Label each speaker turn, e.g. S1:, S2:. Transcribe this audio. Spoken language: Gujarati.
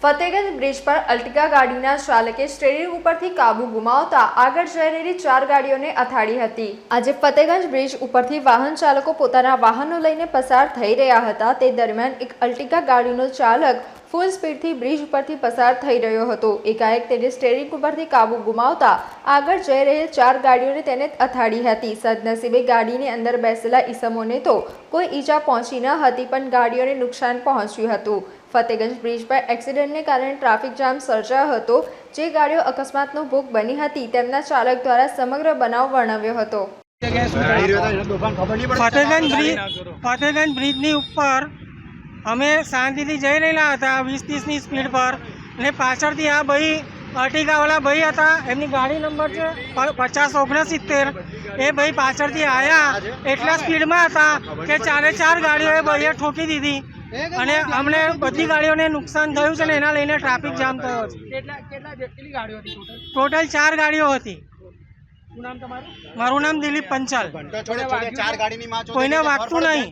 S1: ફતેગંજ બ્રિજ પર અલ્ટિગા ગાડીના ચાલકે સ્ટીયરિંગ ઉપરથી કાબુ ગુમાવતા આગળ જઈ રહેલી 4 ગાડીઓને અથાડી હતી। આજે ફતેગંજ બ્રિજ ઉપરથી વાહન ચાલકો પોતાના વાહનો લઈને પસાર થઈ રહ્યા હતા। તે દરમિયાન એક અલ્ટિગા ગાડીનો ચાલક ફૂલ સ્પીડથી બ્રિજ ઉપરથી પસાર થઈ રહ્યો હતો। એકાએક તેને સ્ટીયરિંગ ઉપરથી કાબુ ગુમાવતા આગળ જઈ રહેલ 4 ગાડીઓને તેને અથાડી હતી। સદનસીબે ગાડીની અંદર બેસેલા ઈસમોને તો કોઈ ઈજા પહોંચી ન હતી, પણ ગાડીઓને નુકસાન પહોંચ્યું હતું। ફતેગંજ બ્રિજ પર એક્સિડન્ટને કારણે ટ્રાફિક જામ સર્જાયો હતો। જે ગાડીઓ અકસ્માતનો ભોગ બની હતી તેમના ચાલક દ્વારા સમગ્ર બનાવ વર્ણવ્યો હતો।
S2: ફતેગંજ બ્રિજની ઉપર અમે શાંતિથી જઈ રહેલા હતા 20-30ની સ્પીડ પર, અને પાછળથી આ ભાઈ અર્ટિગાવાળા ભાઈ હતા, એમની ગાડી નંબર છે 5069। એ ભાઈ પાછળથી આવ્યા, એટલા સ્પીડમાં હતા કે 4 ગાડીઓએ ભાઈએ ઠોકી દીધી અને અમને બધી ગાડીઓને નુકસાન થયું છે ને એના લઈને ટ્રાફિક જામ થયો છે।
S3: કેટલી ગાડીઓ હતી
S2: ટોટલ 4 ગાડીઓ હતી।
S3: શું નામ તમારું?
S2: મારું નામ દિલીપ પંચાલ।
S3: ચાર ગાડીની માં
S2: કોઈને વાગતું નહીં।